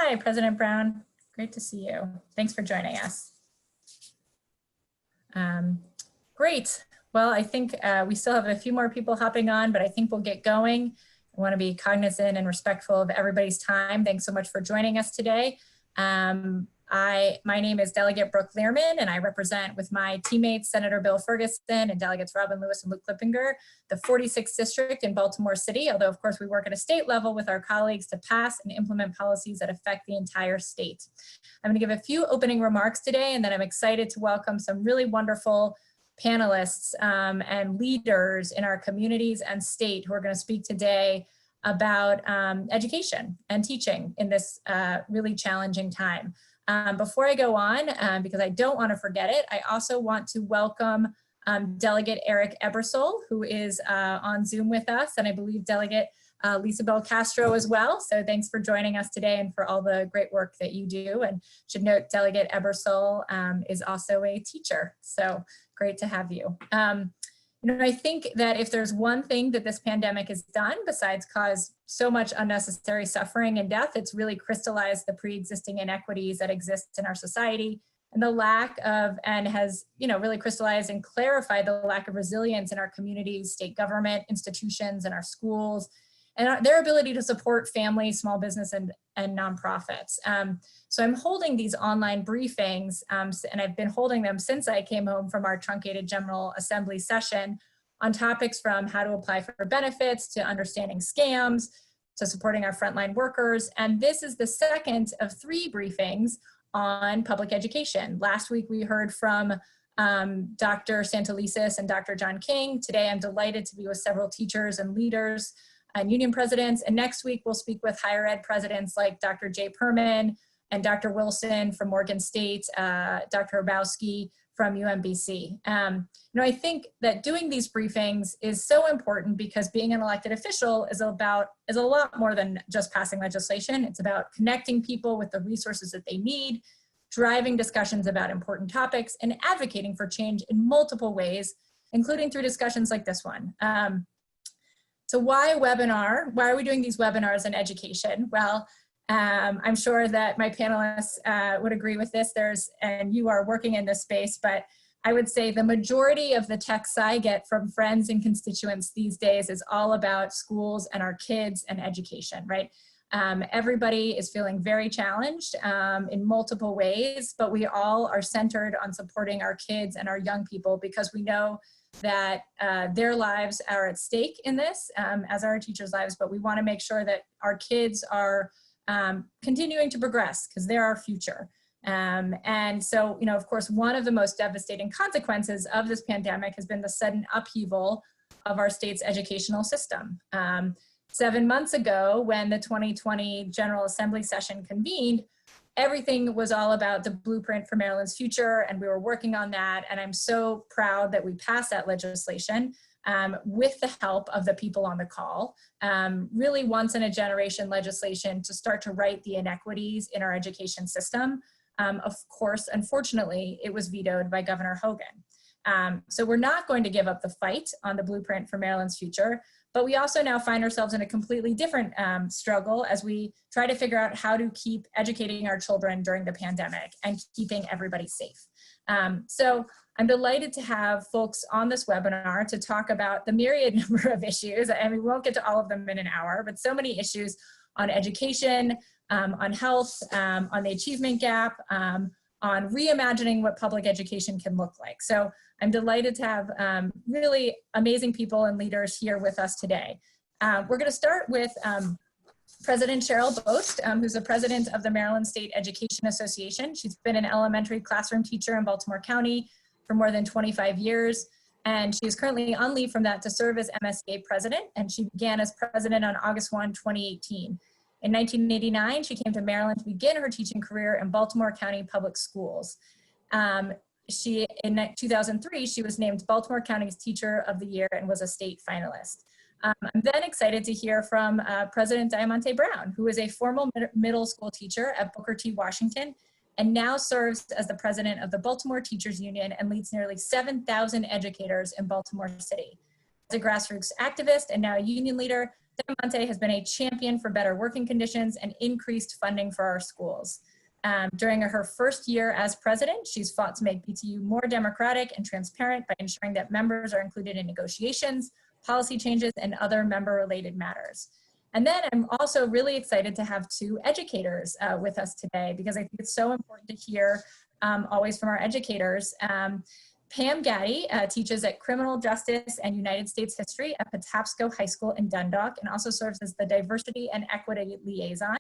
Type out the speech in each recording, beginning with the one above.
Hi, President Brown. Great to see you. Thanks for joining us. Great. Well, I think we still have a few more people hopping on, but I think we'll get going. I want to be cognizant and respectful of everybody's time. Thanks so much for joining us today. My name is Delegate Brooke Lehrman, and I represent with my teammates, Senator Bill Ferguson and Delegates Robin Lewis and Luke Lippinger, the 46th District in Baltimore City, although of course we work at a state level with our colleagues to pass and implement policies that affect the entire state. I'm going to give a few opening remarks today, and then I'm excited to welcome some really wonderful panelists and leaders in our communities and state who are going to speak today about education and teaching in this really challenging time. Before I go on, because I don't want to forget it, I also want to welcome Delegate Eric Ebersole, who is on Zoom with us, and I believe Delegate Lisabel Castro as well. So thanks for joining us today and for all the great work that you do. And should note Delegate Ebersole is also a teacher. So great to have you. I think that if there's one thing that this pandemic has done besides cause so much unnecessary suffering and death, it's really crystallized the pre-existing inequities that exist in our society and the lack of, and has, really crystallized and clarified the lack of resilience in our communities, state government, institutions, and our schools, and their ability to support families, small business, and nonprofits. So I'm holding these online briefings, and I've been holding them since I came home from our truncated General Assembly session on topics from how to apply for benefits to understanding scams to supporting our frontline workers. And this is the second of 3 briefings on public education. Last week we heard from Dr. Santelises and Dr. John King. Today I'm delighted to be with several teachers and leaders and union presidents. And next week we'll speak with higher ed presidents like Dr. Jay Perman and Dr. Wilson from Morgan State, Dr. Hrabowski from UMBC. I think that doing these briefings is so important because being an elected official is a lot more than just passing legislation. It's about connecting people with the resources that they need, driving discussions about important topics, and advocating for change in multiple ways, including through discussions like this one. So why a webinar? Why are we doing these webinars in education? Well, I'm sure that my panelists would agree with this. And you are working in this space, but I would say the majority of the texts I get from friends and constituents these days is all about schools and our kids and education, right? Everybody is feeling very challenged in multiple ways, but we all are centered on supporting our kids and our young people because we know that their lives are at stake in this, as are our teachers' lives, but we want to make sure that our kids are continuing to progress because they're our future. And so, of course, one of the most devastating consequences of this pandemic has been the sudden upheaval of our state's educational system. 7 months ago, when the 2020 General Assembly session convened, everything was all about the blueprint for Maryland's future, and we were working on that. And I'm so proud that we passed that legislation with the help of the people on the call. Really once in a generation legislation to start to right the inequities in our education system. Of course, unfortunately, it was vetoed by Governor Hogan. So we're not going to give up the fight on the blueprint for Maryland's future, but we also now find ourselves in a completely different struggle as we try to figure out how to keep educating our children during the pandemic and keeping everybody safe. So I'm delighted to have folks on this webinar to talk about the myriad number of issues, and we won't get to all of them in an hour, but so many issues on education, on health, on the achievement gap, on reimagining what public education can look like. So I'm delighted to have really amazing people and leaders here with us today. We're going to start with President Cheryl Boast, who's the president of the Maryland State Education Association. She's been an elementary classroom teacher in Baltimore County for more than 25 years. And she is currently on leave from that to serve as MSBA president. And she began as president on August 1, 2018. In 1989, she came to Maryland to begin her teaching career in Baltimore County Public Schools. In 2003, she was named Baltimore County's Teacher of the Year and was a state finalist. I'm then excited to hear from President Diamante Brown, who is a formal middle school teacher at Booker T. Washington and now serves as the president of the Baltimore Teachers Union and leads nearly 7,000 educators in Baltimore City. As a grassroots activist and now a union leader, Monte has been a champion for better working conditions and increased funding for our schools. During her first year as president, she's fought to make BTU more democratic and transparent by ensuring that members are included in negotiations, policy changes, and other member-related matters. And then I'm also really excited to have two educators with us today, because I think it's so important to hear always from our educators. Pam Gaddy teaches at Criminal Justice and United States History at Patapsco High School in Dundalk, and also serves as the Diversity and Equity Liaison.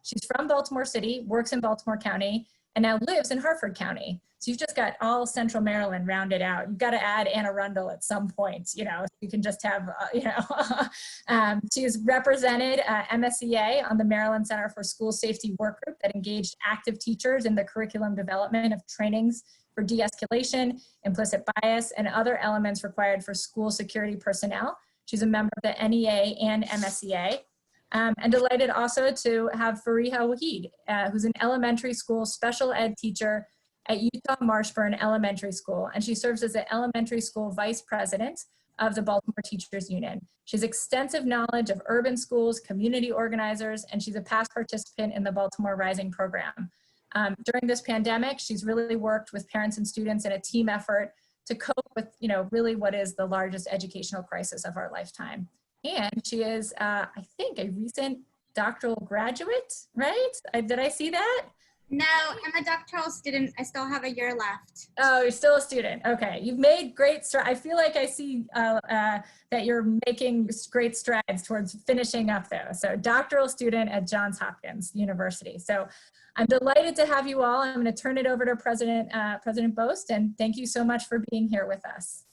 She's from Baltimore City, works in Baltimore County, and now lives in Harford County. So you've just got all Central Maryland rounded out. You've got to add Anne Arundel at some point, you know, you can just have, she's represented MSEA on the Maryland Center for School Safety Work Group that engaged active teachers in the curriculum development of trainings for de-escalation, implicit bias, and other elements required for school security personnel. She's a member of the NEA and MSEA. And delighted also to have Fariha Waheed, who's an elementary school special ed teacher at Utah Marshburn Elementary School, and she serves as the elementary school vice president of the Baltimore Teachers Union. She has extensive knowledge of urban schools, community organizers, and she's a past participant in the Baltimore Rising program. During this pandemic, she's really worked with parents and students in a team effort to cope with, you know, really what is the largest educational crisis of our lifetime. And she is, I think, a recent doctoral graduate, right? Did I see that? No, I'm a doctoral student. I still have a year left. Oh, you're still a student. Okay, you've made great strides. I feel like I see that you're making great strides towards finishing up though. So doctoral student at Johns Hopkins University. So I'm delighted to have you all. I'm going to turn it over to President Boast, and thank you so much for being here with us.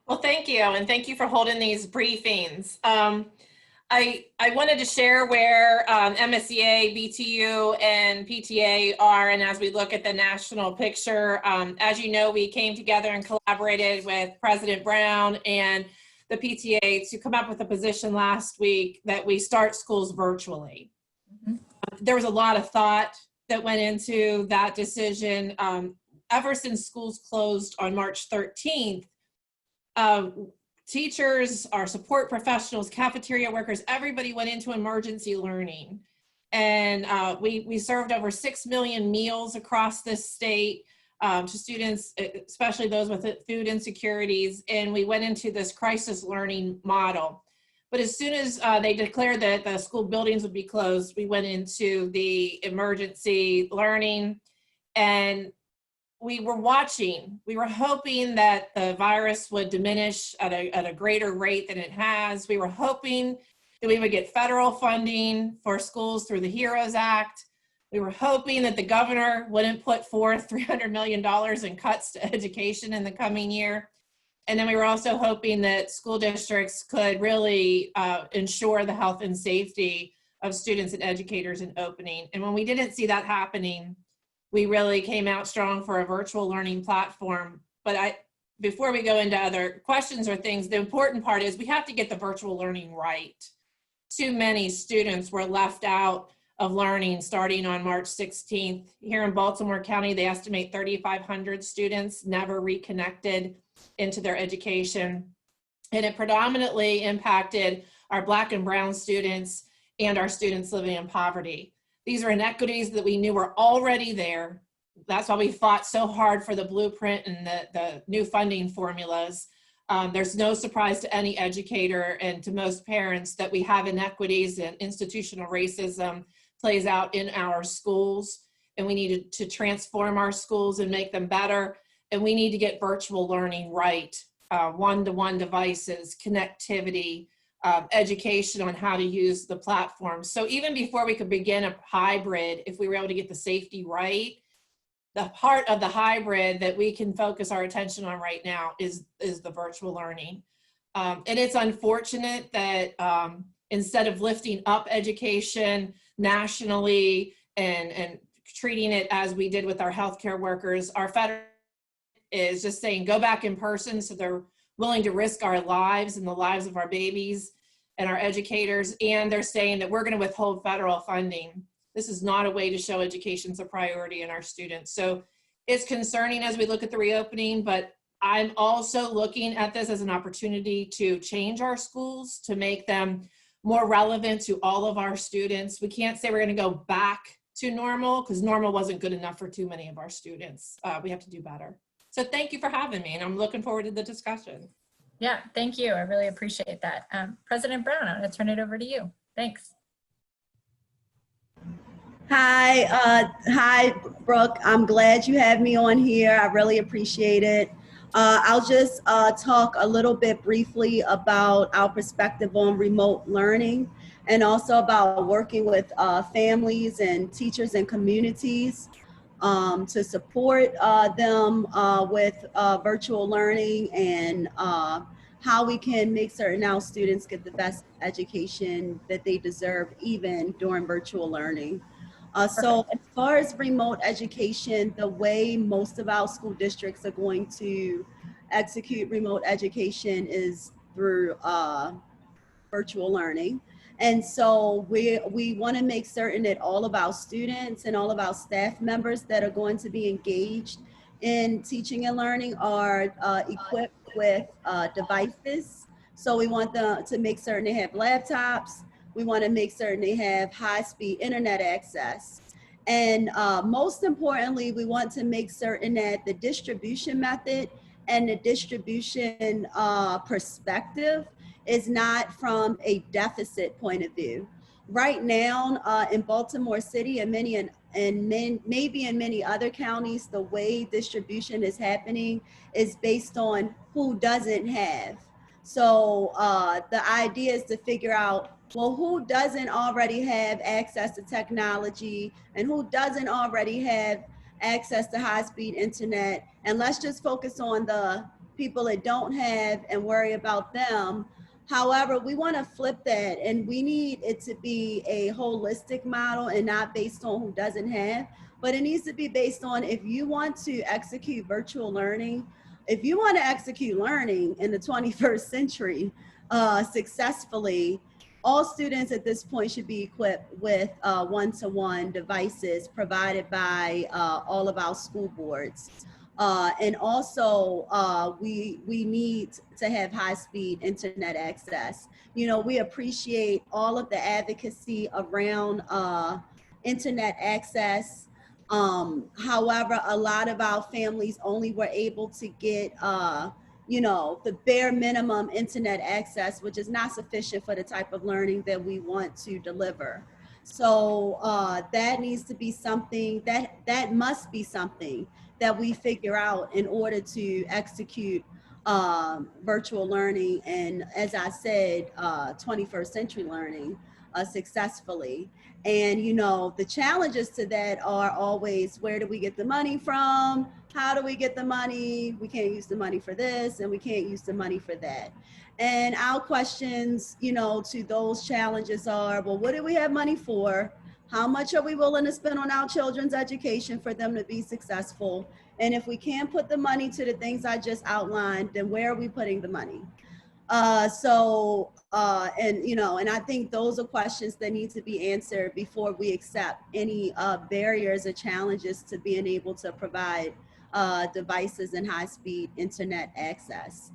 Well, thank you, and thank you for holding these briefings. I wanted to share where MSEA, BTU, and PTA are, and as we look at the national picture, as you know, we came together and collaborated with President Brown and the PTA to come up with a position last week that we start schools virtually. There was a lot of thought that went into that decision. Ever since schools closed on March 13th, teachers, our support professionals, cafeteria workers, everybody went into emergency learning. And we served over 6 million meals across this state to students, especially those with food insecurities. And we went into this crisis learning model. But as soon as they declared that the school buildings would be closed, we went into the emergency learning, and we were watching. We were hoping that the virus would diminish at a greater rate than it has. We were hoping that we would get federal funding for schools through the HEROES Act. We were hoping that the governor wouldn't put forth $300 million in cuts to education in the coming year. And then we were also hoping that school districts could really ensure the health and safety of students and educators in opening. And when we didn't see that happening, we really came out strong for a virtual learning platform. But before we go into other questions or things, the important part is we have to get the virtual learning right. Too many students were left out of learning starting on March 16th. Here in Baltimore County, they estimate 3,500 students never reconnected into their education. And it predominantly impacted our Black and Brown students and our students living in poverty. These are inequities that we knew were already there. That's why we fought so hard for the blueprint and the new funding formulas. There's no surprise to any educator and to most parents that we have inequities, and institutional racism plays out in our schools, and we needed to transform our schools and make them better. And we need to get virtual learning right, one-to-one devices, connectivity, education on how to use the platform. So even before we could begin a hybrid, if we were able to get the safety right, the part of the hybrid that we can focus our attention on right now is the virtual learning. And it's unfortunate that instead of lifting up education nationally and treating it as we did with our healthcare workers, our federal is just saying go back in person, so they're willing to risk our lives and the lives of our babies and our educators, and they're saying that we're going to withhold federal funding. This is not a way to show education's a priority in our students. So it's concerning as we look at the reopening, but I'm also looking at this as an opportunity to change our schools, to make them more relevant to all of our students. We can't say we're going to go back to normal because normal wasn't good enough for too many of our students. We have to do better. So thank you for having me, and I'm looking forward to the discussion. Yeah, thank you. I really appreciate that. President Brown, I'm going to turn it over to you. Thanks. Hi, Brooke. I'm glad you have me on here. I really appreciate it. I'll just talk a little bit briefly about our perspective on remote learning and also about working with families and teachers and communities to support them with virtual learning and how we can make certain our students get the best education that they deserve even during virtual learning. So as far as remote education, the way most of our school districts are going to execute remote education is through virtual learning. And so we want to make certain that all of our students and all of our staff members that are going to be engaged in teaching and learning are equipped with devices. So we want them to make certain they have laptops. We want to make certain they have high-speed internet access. And most importantly, we want to make certain that the distribution method and the distribution perspective is not from a deficit point of view. Right now in Baltimore City and maybe in many other counties, the way distribution is happening is based on who doesn't have. So the idea is to figure out, well, who doesn't already have access to technology and who doesn't already have access to high-speed internet, and let's just focus on the people that don't have and worry about them. However, we want to flip that, and we need it to be a holistic model and not based on who doesn't have, but it needs to be based on, if you want to execute virtual learning, if you want to execute learning in the 21st century successfully, all students at this point should be equipped with one-to-one devices provided by all of our school boards. And also, we need to have high-speed internet access. You know, we appreciate all of the advocacy around internet access. However, a lot of our families only were able to get you know, the bare minimum internet access, which is not sufficient for the type of learning that we want to deliver. So that needs to be something that must be something that we figure out in order to execute virtual learning and, as I said, 21st century learning successfully. And, you know, the challenges to that are always, where do we get the money from? How do we get the money? We can't use the money for this and we can't use the money for that. And our questions, you know, to those challenges are, well, what do we have money for? How much are we willing to spend on our children's education for them to be successful? And if we can't put the money to the things I just outlined, then where are we putting the money? And you know, and I think those are questions that need to be answered before we accept any barriers or challenges to being able to provide devices and high-speed internet access.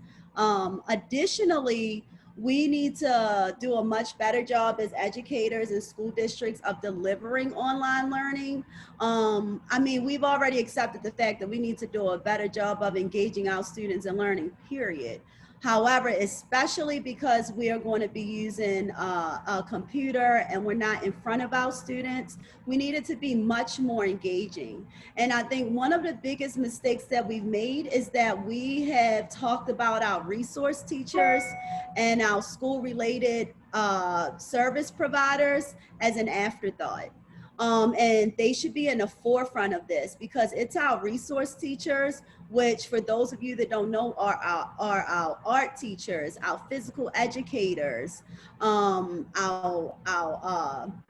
Additionally, we need to do a much better job as educators and school districts of delivering online learning. I mean, we've already accepted the fact that we need to do a better job of engaging our students in learning, period. However, especially because we are going to be using a computer and we're not in front of our students, we need it to be much more engaging. And I think one of the biggest mistakes that we've made is that we have talked about our resource teachers and our school-related service providers as an afterthought. And they should be in the forefront of this, because it's our resource teachers, which, for those of you that don't know, are our art teachers, our physical educators, our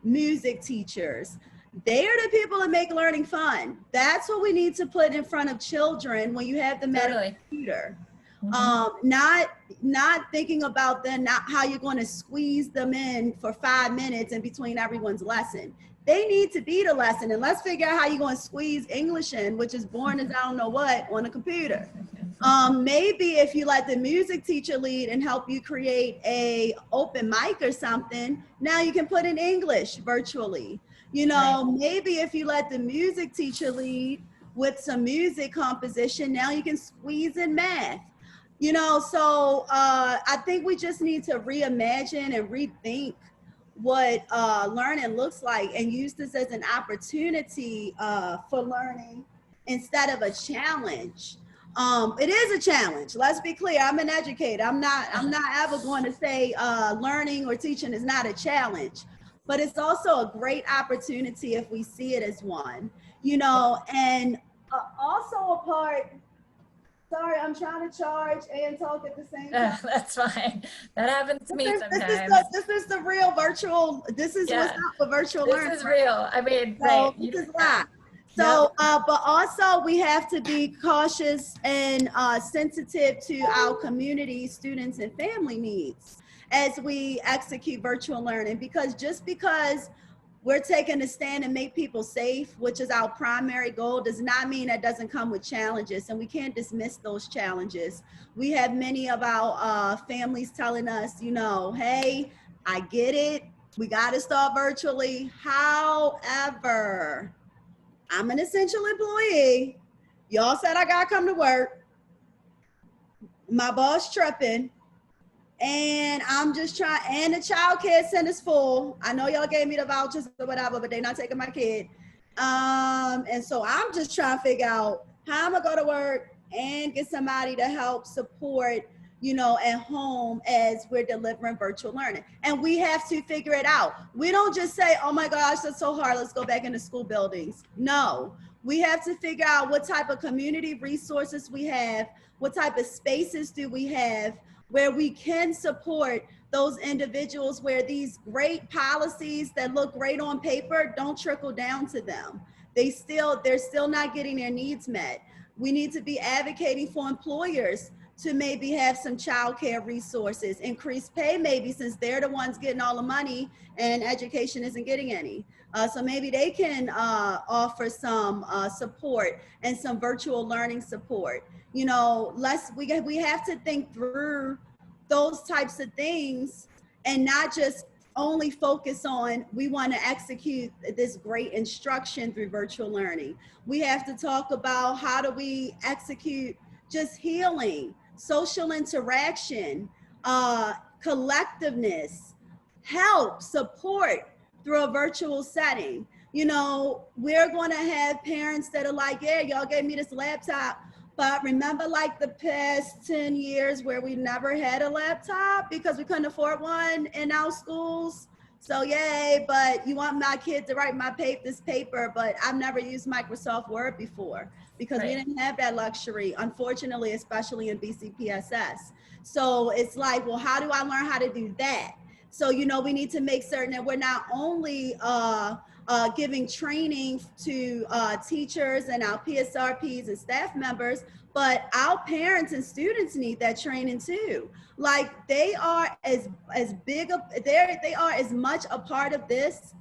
music teachers. They are the people that make learning fun. That's what we need to put in front of children when you have them at a computer. Not thinking about then not how you're going to squeeze them in for 5 minutes in between everyone's lesson. They need to be the lesson, and let's figure out how you're going to squeeze English in, which is boring as I don't know what, on a computer. Maybe if you let the music teacher lead and help you create a open mic or something, now you can put in English virtually. You know, maybe if you let the music teacher lead with some music composition, now you can squeeze in math. You know, so I think we just need to reimagine and rethink what learning looks like and use this as an opportunity for learning instead of a challenge. It is a challenge. Let's be clear. I'm an educator. I'm not ever going to say learning or teaching is not a challenge, but it's also a great opportunity if we see it as one, you know, and also a part. Sorry, I'm trying to charge and talk at the same time. That's fine. That happens to me sometimes. This is the real virtual. This is what's up with virtual learning. This is real. I mean, so this is live. So, but also we have to be cautious and sensitive to our community, students, and family needs as we execute virtual learning. Because just because we're taking a stand and make people safe, which is our primary goal, does not mean that doesn't come with challenges, and we can't dismiss those challenges. We have many of our families telling us, you know, hey, I get it, we got to start virtually. However, I'm an essential employee. Y'all said I got to come to work. My boss tripping. And I'm just trying, and the child care center's full. I know y'all gave me the vouchers or whatever, but they're not taking my kid. And so I'm just trying to figure out how I'm gonna go to work and get somebody to help support, you know, at home as we're delivering virtual learning. And we have to figure it out. We don't just say, oh my gosh, that's so hard, let's go back into school buildings. No, we have to figure out what type of community resources we have, what type of spaces do we have, where we can support those individuals, where these great policies that look great on paper don't trickle down to them. They're still not getting their needs met. We need to be advocating for employers to maybe have some childcare resources, increased pay maybe, since they're the ones getting all the money and education isn't getting any. So maybe they can offer some support and some virtual learning support. You know, we have to think through those types of things and not just only focus on, we want to execute this great instruction through virtual learning. We have to talk about how do we execute just healing, social interaction, collectiveness, help, support through a virtual setting. You know, we're going to have parents that are like, yeah, y'all gave me this laptop, but remember like the past 10 years where we never had a laptop because we couldn't afford one in our schools? So yay, but you want my kid to write this paper, but I've never used Microsoft Word before because we didn't have that luxury, unfortunately, especially in BCPSS. So it's like, well, how do I learn how to do that? So, you know, we need to make certain that we're not only giving training to teachers and our PSRPs and staff members, but our parents and students need that training too. Like they are as much a part of this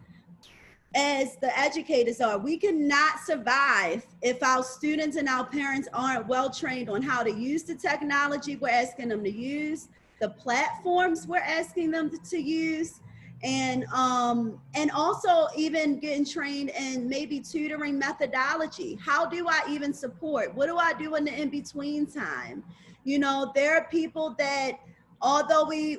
as the educators are. We cannot survive if our students and our parents aren't well trained on how to use the technology we're asking them to use, the platforms we're asking them to use, and also even getting trained in maybe tutoring methodology. How do I even support? What do I do in the in-between time? You know, there are people that, although we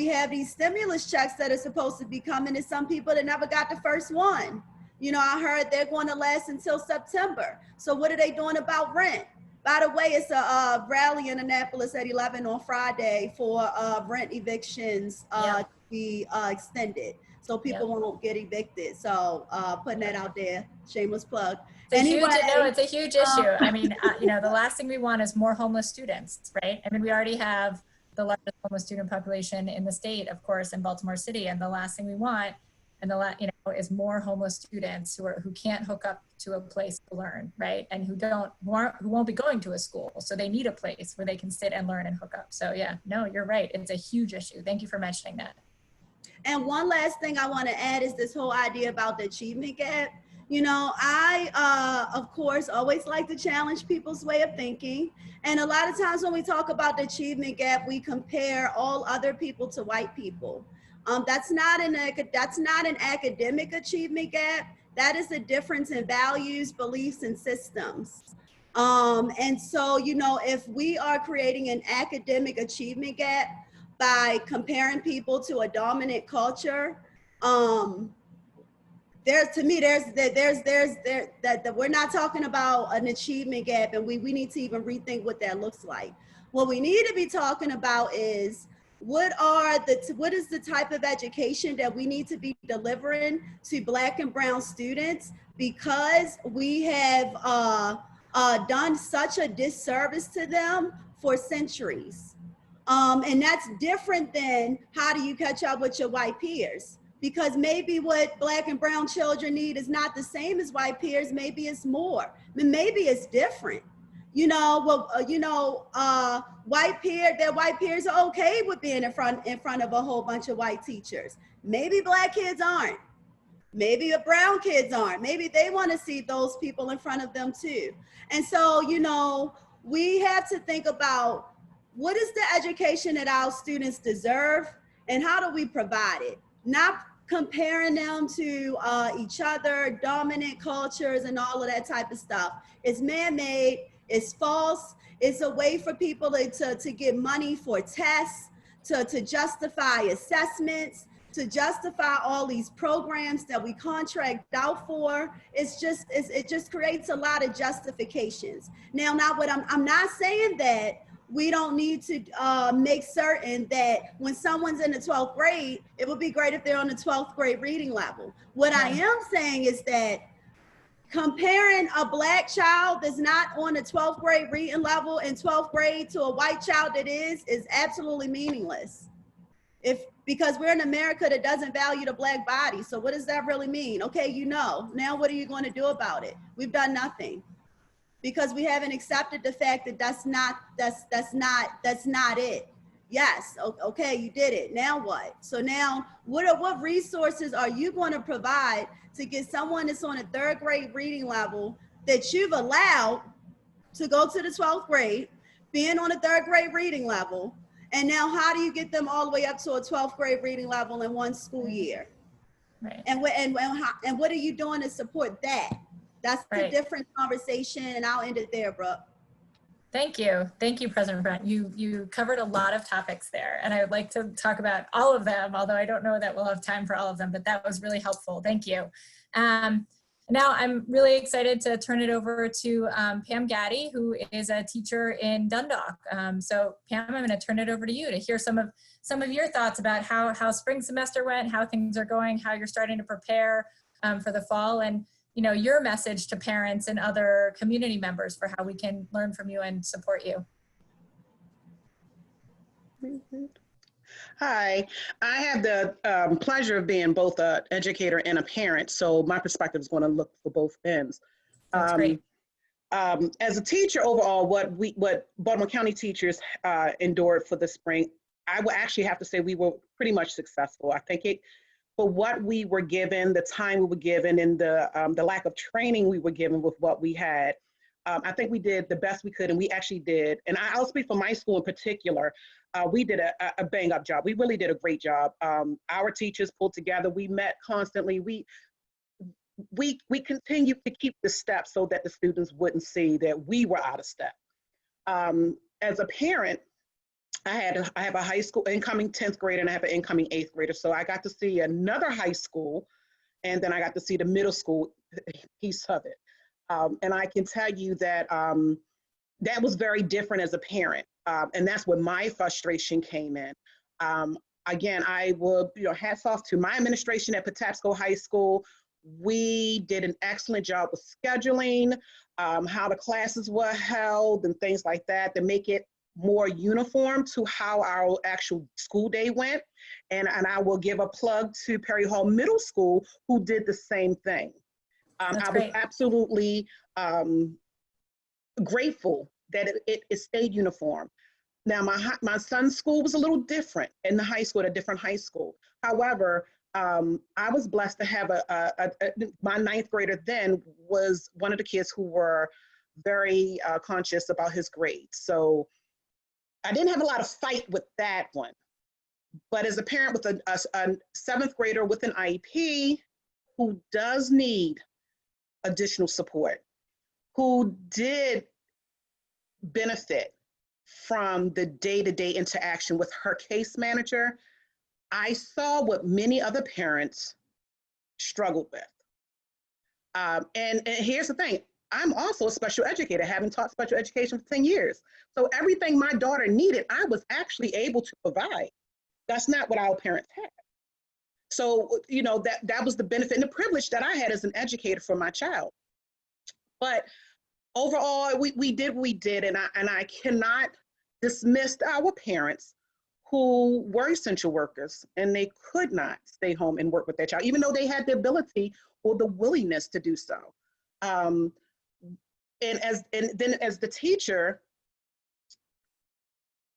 have these stimulus checks that are supposed to be coming, to some people that never got the first one. You know, I heard they're going to last until September. So what are they doing about rent? By the way, it's a rally in Annapolis at 11 on Friday for rent evictions to be extended, so people won't get evicted. So putting that out there, shameless plug. It's a huge issue. I mean, you know, the last thing we want is more homeless students, right? I mean, we already have the largest homeless student population in the state, of course, in Baltimore City, and the last thing we want, is more homeless students who can't hook up to a place to learn, right? And who won't be going to a school, so they need a place where they can sit and learn and hook up. So yeah, no, you're right. It's a huge issue. Thank you for mentioning that. And one last thing I want to add is this whole idea about the achievement gap. You know, I, of course, always like to challenge people's way of thinking. And a lot of times when we talk about the achievement gap, we compare all other people to white people. That's not an academic achievement gap. That is a difference in values, beliefs, and systems. And so, you know, if we are creating an academic achievement gap by comparing people to a dominant culture, there's to me that we're not talking about an achievement gap, and we need to even rethink what that looks like. What we need to be talking about is what is the type of education that we need to be delivering to Black and brown students, because we have done such a disservice to them for centuries. And that's different than how do you catch up with your white peers? Because maybe what Black and brown children need is not the same as white peers. Maybe it's more. I mean, maybe it's different. You know, well, their white peers are okay with being in front of a whole bunch of white teachers. Maybe Black kids aren't. Maybe brown kids aren't. Maybe they want to see those people in front of them too. And so, you know, we have to think about what is the education that our students deserve and how do we provide it? Not comparing them to each other, dominant cultures and all of that type of stuff. It's man-made, it's false, it's a way for people to get money for tests, to justify assessments, to justify all these programs that we contract out for. It just creates a lot of justifications. Now, I'm not saying that we don't need to make certain that when someone's in the 12th grade, it would be great if they're on the 12th grade reading level. What I am saying is that comparing a Black child that's not on the 12th grade reading level in 12th grade to a white child that is absolutely meaningless. Because we're in America that doesn't value the Black body. So what does that really mean? Okay, you know, now what are you going to do about it? We've done nothing, because we haven't accepted the fact that that's not it. Yes, okay, you did it. Now what? So now what resources are you going to provide to get someone that's on a 3rd grade reading level that you've allowed to go to the 12th grade, being on a 3rd grade reading level, and now how do you get them all the way up to a 12th grade reading level in one school year? Right. And what are you doing to support that? That's a different conversation, and I'll end it there, Brooke. Thank you. Thank you, President Brent. You covered a lot of topics there, and I would like to talk about all of them, although I don't know that we'll have time for all of them, but that was really helpful. Thank you. Now I'm really excited to turn it over to Pam Gaddy, who is a teacher in Dundalk. So Pam, I'm going to turn it over to you to hear some of your thoughts about how spring semester went, how things are going, how you're starting to prepare for the fall, and you know, your message to parents and other community members for how we can learn from you and support you. Hi, I have the pleasure of being both an educator and a parent, so my perspective is going to look for both ends. That's great. As a teacher overall, what Baltimore County teachers endured for the spring, I would actually have to say we were pretty much successful. I think for what we were given, the time we were given, and the lack of training we were given with what we had, I think we did the best we could, and we actually did. And I'll speak for my school in particular. We did a bang up job. We really did a great job. Our teachers pulled together. We met constantly. We continued to keep the steps so that the students wouldn't see that we were out of step. As a parent, I have a high school incoming 10th grader and I have an incoming 8th grader. So I got to see another high school, and then I got to see the middle school piece of it. And I can tell you that that was very different as a parent. And that's where my frustration came in. Again, I will, hats off to my administration at Patapsco High School. We did an excellent job with scheduling, how the classes were held and things like that to make it more uniform to how our actual school day went. And I will give a plug to Perry Hall Middle School, who did the same thing. I was absolutely grateful that it stayed uniform. Now, my son's school was a little different in the high school, at a different high school. However, I was blessed to have my ninth grader then was one of the kids who were very conscious about his grades. So I didn't have a lot of fight with that one. But as a parent with a seventh grader with an IEP who does need additional support, who did benefit from the day-to-day interaction with her case manager, I saw what many other parents struggled with. And here's the thing, I'm also a special educator, having taught special education for 10 years. So everything my daughter needed, I was actually able to provide. That's not what our parents had. So, you know, that was the benefit and the privilege that I had as an educator for my child. But overall, we did what we did, and I cannot dismiss our parents who were essential workers and they could not stay home and work with their child, even though they had the ability or the willingness to do so. And then as the teacher,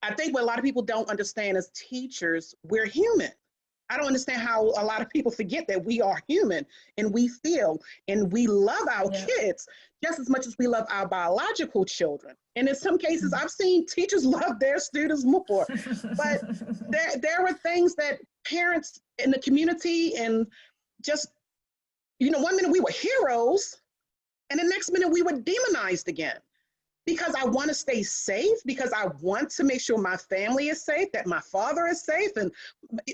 I think what a lot of people don't understand as teachers, we're human. I don't understand how a lot of people forget that we are human and we feel and we love our kids just as much as we love our biological children. And in some cases, I've seen teachers love their students more. But there were things that parents in the community and just, you know, one minute we were heroes and the next minute we were demonized again. Because I want to stay safe, because I want to make sure my family is safe, that my father is safe. And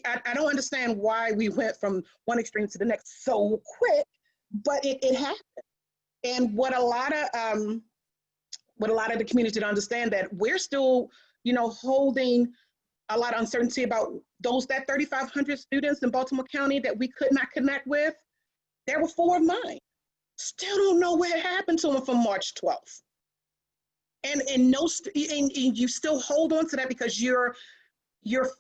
I don't understand why we went from one extreme to the next so quick, but it happened. And what a lot of the community don't understand, that we're still, you know, holding a lot of uncertainty about that 3,500 students in Baltimore County that we could not connect with. There were 4 of mine. Still don't know what happened to them from March 12th. And you still hold on to that because you're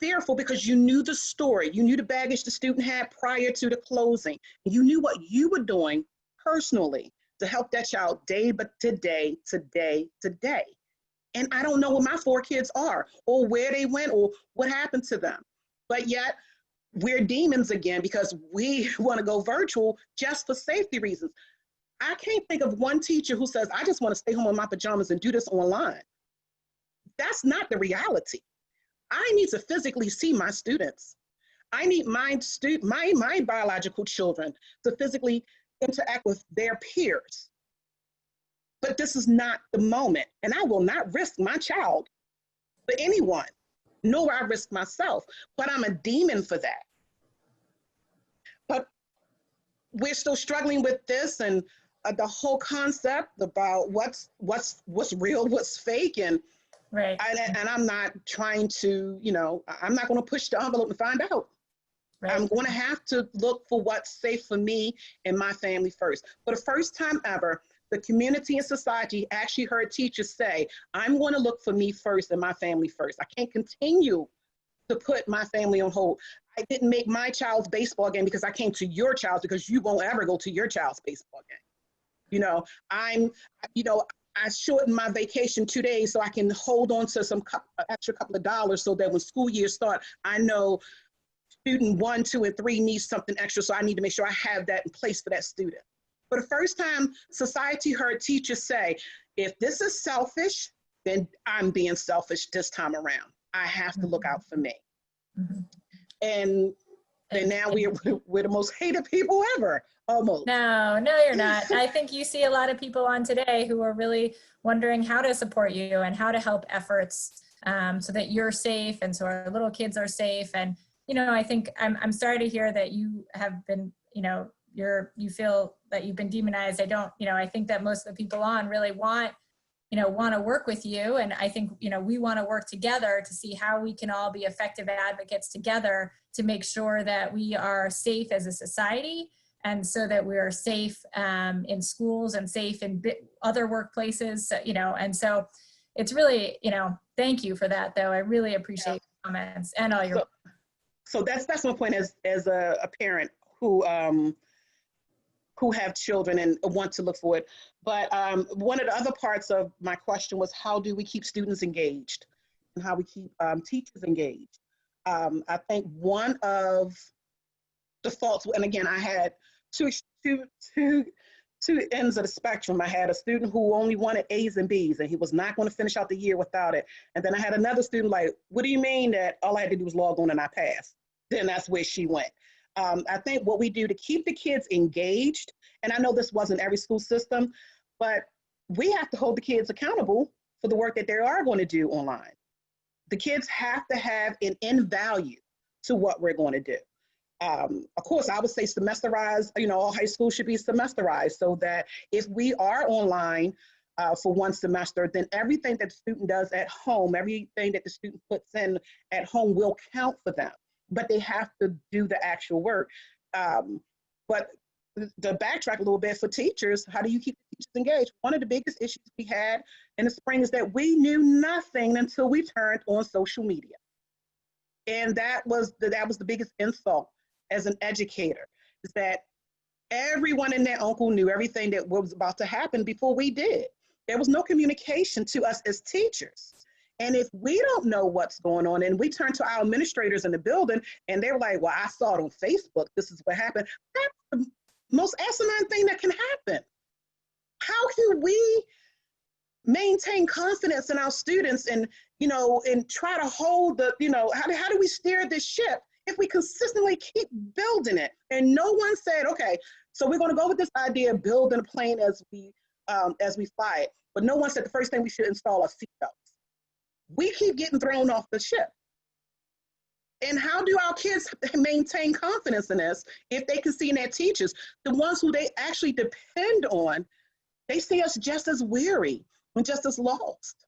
fearful, because you knew the story, you knew the baggage the student had prior to the closing, you knew what you were doing personally to help that child day but today. And I don't know where my 4 kids are or where they went or what happened to them, but yet we're demons again because we want to go virtual just for safety reasons. I can't think of one teacher who says, I just want to stay home in my pajamas and do this online. That's not the reality. I need to physically see my students. I need my biological children to physically interact with their peers. But this is not the moment. And I will not risk my child for anyone, nor will I risk myself. But I'm a demon for that. But we're still struggling with this, and the whole concept about what's real, what's fake, and right. And I'm not trying to, you know, I'm not going to push the envelope and find out. Right. I'm going to have to look for what's safe for me and my family first. For the first time ever, the community and society actually heard teachers say, I'm going to look for me first and my family first. I can't continue to put my family on hold. I didn't make my child's baseball game because I came to your child's, because you won't ever go to your child's baseball game. You know, I shortened my vacation 2 days so I can hold on to some extra couple of dollars so that when school years start, I know student 1, 2, and 3 needs something extra, so I need to make sure I have that in place for that student. For the first time, society heard teachers say, if this is selfish, then I'm being selfish this time around. I have to look out for me. Mm-hmm. And now we're the most hated people ever, almost. No, you're not. I think you see a lot of people on today who are really wondering how to support you and how to help efforts so that you're safe and so our little kids are safe. And, you know, I think I'm sorry to hear that you have been, you know, you feel that you've been demonized. I think that most of the people on really want to work with you. And I think, you know, we want to work together to see how we can all be effective advocates together to make sure that we are safe as a society, and so that we are safe in schools and safe in other workplaces, you know. And so it's really, you know, thank you for that, though. I really appreciate your comments and all your. So that's my point as a parent who have children and want to look for it. But one of the other parts of my question was, how do we keep students engaged and how we keep teachers engaged? I think one of defaults. And again, I had two ends of the spectrum. I had a student who only wanted A's and B's, and he was not going to finish out the year without it. And then I had another student like, what do you mean that all I had to do was log on and I passed? Then that's where she went. I think what we do to keep the kids engaged, and I know this wasn't every school system, but we have to hold the kids accountable for the work that they are going to do online. The kids have to have an end value to what we're going to do. Of course, I would say semesterized, all high schools should be semesterized so that if we are online for one semester, then everything that the student does at home, everything that the student puts in at home will count for them, but they have to do the actual work. But to backtrack a little bit for teachers, how do you keep the teachers engaged? One of the biggest issues we had in the spring is that we knew nothing until we turned on social media. And that was the biggest insult as an educator, is that everyone and their uncle knew everything that was about to happen before we did. There was no communication to us as teachers. And if we don't know what's going on and we turn to our administrators in the building and they're like, well, I saw it on Facebook, this is what happened. That's the most asinine thing that can happen. How can we maintain confidence in our students and, and try to hold the, how do we steer this ship if we consistently keep building it? And no one said, okay, so we're going to go with this idea of building a plane as we fly it. But no one said the first thing we should install are seatbelts. We keep getting thrown off the ship. And how do our kids maintain confidence in this if they can see in their teachers, the ones who they actually depend on, they see us just as weary and just as lost?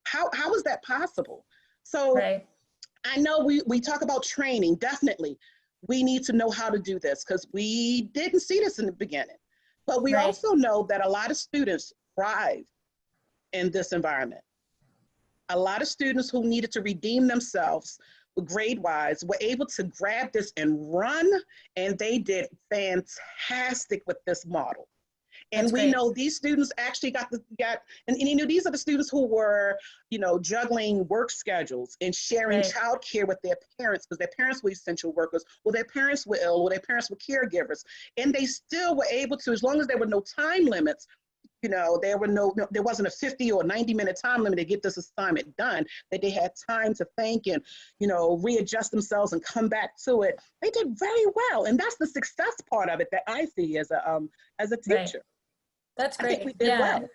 How is that possible? So right. I know we talk about training, definitely. We need to know how to do this because we didn't see this in the beginning. But we right. also know that a lot of students thrive in this environment. A lot of students who needed to redeem themselves grade-wise were able to grab this and run, and they did fantastic with this model. And we know these students actually got these are the students who were, juggling work schedules and sharing right. childcare with their parents because their parents were essential workers, or their parents were ill, or their parents were caregivers. And they still were able to, as long as there were no time limits, there wasn't a 50 or 90-minute time limit to get this assignment done, that they had time to think and, readjust themselves and come back to it. They did very well. And that's the success part of it that I see as a teacher. Right. That's great. I think we did well.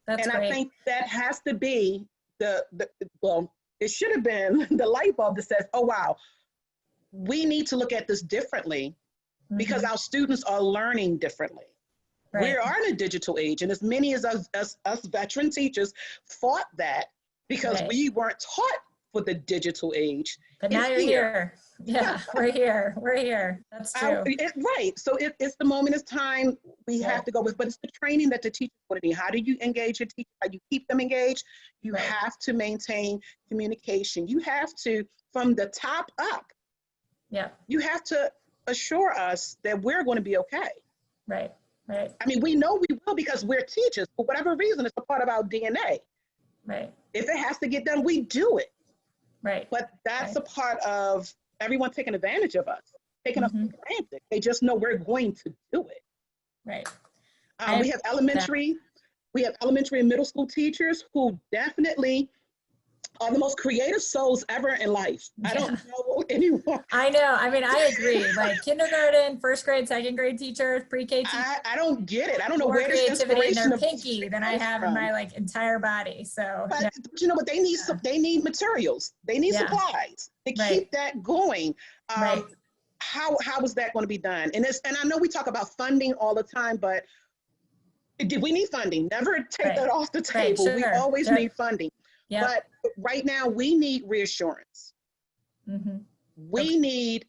That's and great. I think that has to be it should have been the light bulb that says, oh, wow, we need to look at this differently mm-hmm. because our students are learning differently. Right. We are in a digital age, and as many as us veteran teachers fought that because right. we weren't taught for the digital age. But now you're here. Yeah, we're here. We're here. That's true. Right. So it's the moment, it's time we right. have to go with, but it's the training that the teachers want to need. How do you engage your teachers? How do you keep them engaged? You right. have to maintain communication. You have to, from the top up, yeah. you have to assure us that we're going to be okay. Right. Right. I mean, we know we will because we're teachers. For whatever reason, it's a part of our DNA. Right. If it has to get done, we do it. Right. But that's right. a part of everyone taking advantage of us, taking mm-hmm. us for granted. They just know we're going to do it. Right. We have elementary and middle school teachers who definitely are the most creative souls ever in life. Yeah. I don't know anyone. I know. I mean, I agree. Like kindergarten, first grade, second grade teachers, pre-K teachers. I don't get it. I don't know more where this creativity in inspiration their pinky than I have in my entire body. So, but but they need they need materials. They need supplies to right. keep that going. Right. How is that going to be done? And I know we talk about funding all the time, but we need funding. Never take right. that off the table. Right. Sure. We always sure. need funding. Yep. But right now we need reassurance. Mm-hmm. We need,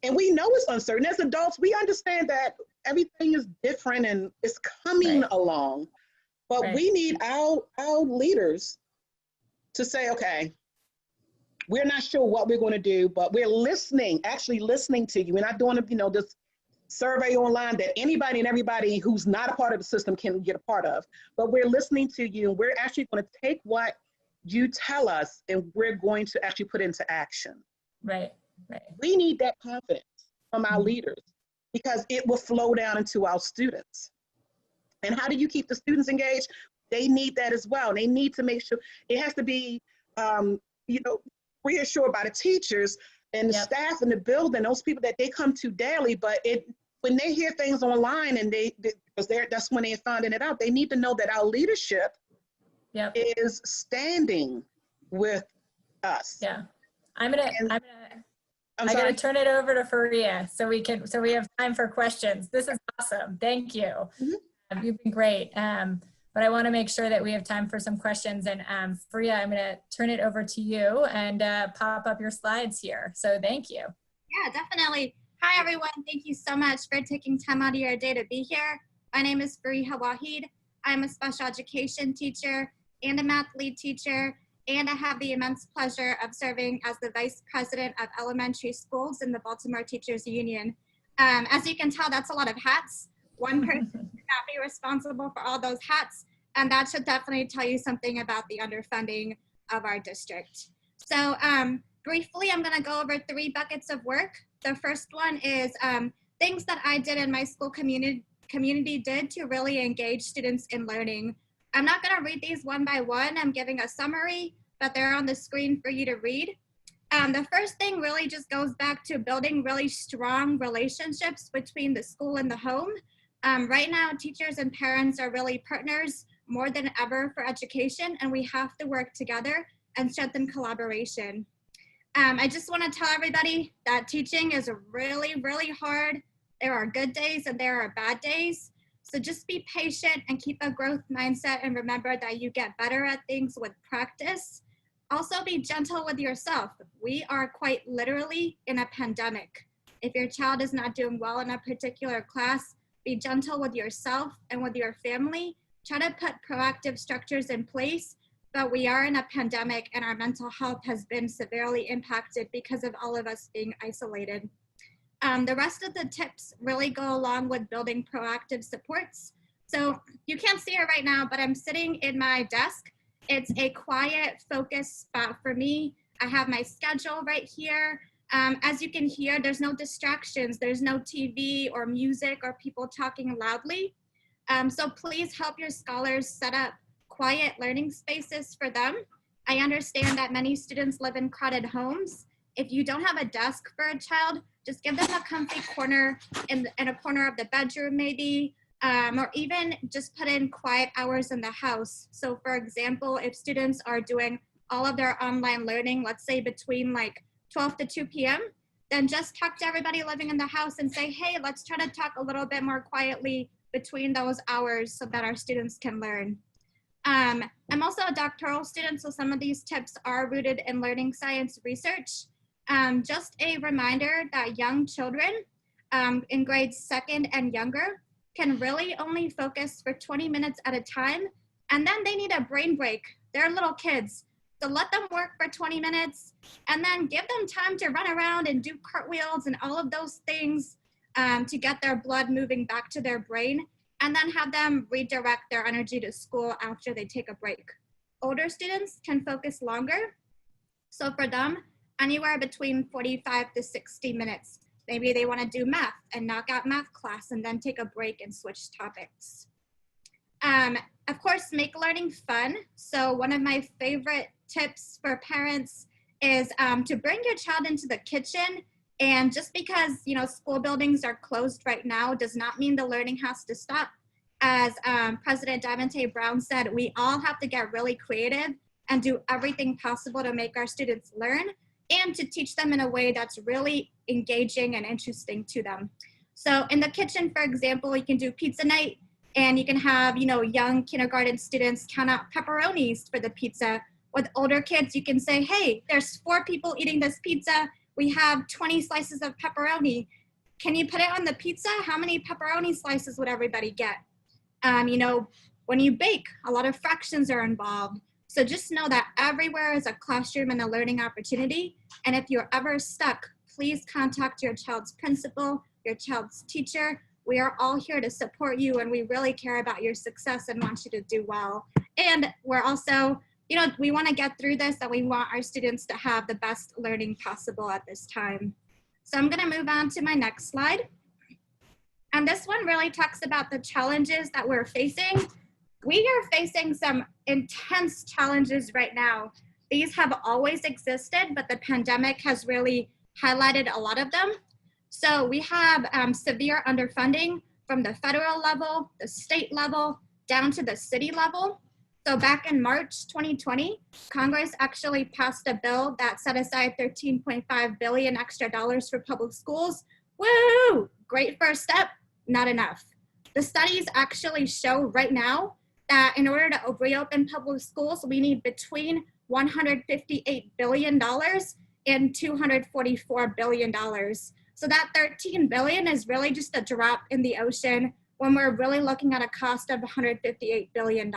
and we know it's uncertain. As adults, we understand that everything is different and it's coming right. along. But right. we need our leaders to say, okay, we're not sure what we're going to do, but we're actually listening to you. We're not doing, this survey online that anybody and everybody who's not a part of the system can get a part of. But we're listening to you, and we're actually going to take what you tell us, and we're going to actually put into action. Right, right. We need that confidence from our leaders. because it will flow down into our students. And how do you keep the students engaged? They need that as well. They need to make sure it has to be, you know, reassured by the teachers and the staff in the building, those people that they come to daily. But when they hear things online and that's when they're finding it out, they need to know that our leadership is standing with us. Yeah. I'm gonna turn it over to Faria so we have time for questions. This is awesome. Thank you. You've been great. But I want to make sure that we have time for some questions. And Faria, I'm gonna turn it over to you and pop up your slides here. So thank you. Yeah, definitely. Hi, everyone. Thank you so much for taking time out of your day to be here. My name is Faria Wahid. I'm a special education teacher and a math lead teacher, and I have the immense pleasure of serving as the Vice President of Elementary Schools in the Baltimore Teachers Union. As you can tell, that's a lot of hats. One person should not be responsible for all those hats, and that should definitely tell you something about the underfunding of our district. So briefly, I'm gonna go over 3 buckets of work. The first one is things that I did and my school community did to really engage students in learning. I'm not gonna read these one by one. I'm giving a summary, but they're on the screen for you to read. The first thing really just goes back to building really strong relationships between the school and the home. Right now, teachers and parents are really partners more than ever for education, and we have to work together and strengthen collaboration. I just want to tell everybody that teaching is really, really hard. There are good days and there are bad days. So just be patient and keep a growth mindset, and remember that you get better at things with practice. Also be gentle with yourself. We are quite literally in a pandemic. If your child is not doing well in a particular class, be gentle with yourself and with your family. Try to put proactive structures in place, but we are in a pandemic and our mental health has been severely impacted because of all of us being isolated. The rest of the tips really go along with building proactive supports. So you can't see it right now, but I'm sitting in my desk. It's a quiet, focused spot for me. I have my schedule right here. As you can hear, there's no distractions. There's no TV or music or people talking loudly. So please help your scholars set up quiet learning spaces for them. I understand that many students live in crowded homes. If you don't have a desk for a child, just give them a comfy corner in a corner of the bedroom maybe, or even just put in quiet hours in the house. So for example, if students are doing all of their online learning, let's say between like 12 to 2 p.m., then just talk to everybody living in the house and say, hey, let's try to talk a little bit more quietly between those hours so that our students can learn. I'm also a doctoral student, so some of these tips are rooted in learning science research. Just a reminder that young children in grades 2nd and younger can really only focus for 20 minutes at a time, and then they need a brain break. They're little kids. So let them work for 20 minutes and then give them time to run around and do cartwheels and all of those things to get their blood moving back to their brain, and then have them redirect their energy to school after they take a break. Older students can focus longer. So for them, anywhere between 45 to 60 minutes. Maybe they want to do math and knock out math class and then take a break and switch topics. Of course, make learning fun. So one of my favorite tips for parents is to bring your child into the kitchen. And just because, you know, school buildings are closed right now does not mean the learning has to stop. As President Davante Brown said, we all have to get really creative and do everything possible to make our students learn and to teach them in a way that's really engaging and interesting to them. So in the kitchen, for example, you can do pizza night, and you can have, you know, young kindergarten students count out pepperonis for the pizza. With older kids, you can say, hey, there's 4 people eating this pizza. We have 20 slices of pepperoni. Can you put it on the pizza? How many pepperoni slices would everybody get? You know, when you bake, a lot of fractions are involved. So just know that everywhere is a classroom and a learning opportunity. And if you're ever stuck, please contact your child's principal, your child's teacher. We are all here to support you, and we really care about your success and want you to do well. And we're also, you know, we want to get through this, and we want our students to have the best learning possible at this time. So I'm going to move on to my next slide. And this one really talks about the challenges that we're facing. We are facing some intense challenges right now. These have always existed, but the pandemic has really highlighted a lot of them. So we have severe underfunding from the federal level, the state level, down to the city level. So back in March 2020, Congress actually passed a bill that set aside $13.5 billion extra dollars for public schools. Woo! Great first step, not enough. The studies actually show right now that in order to reopen public schools, we need between $158 billion and $244 billion. So that $13 billion is really just a drop in the ocean when we're really looking at a cost of $158 billion.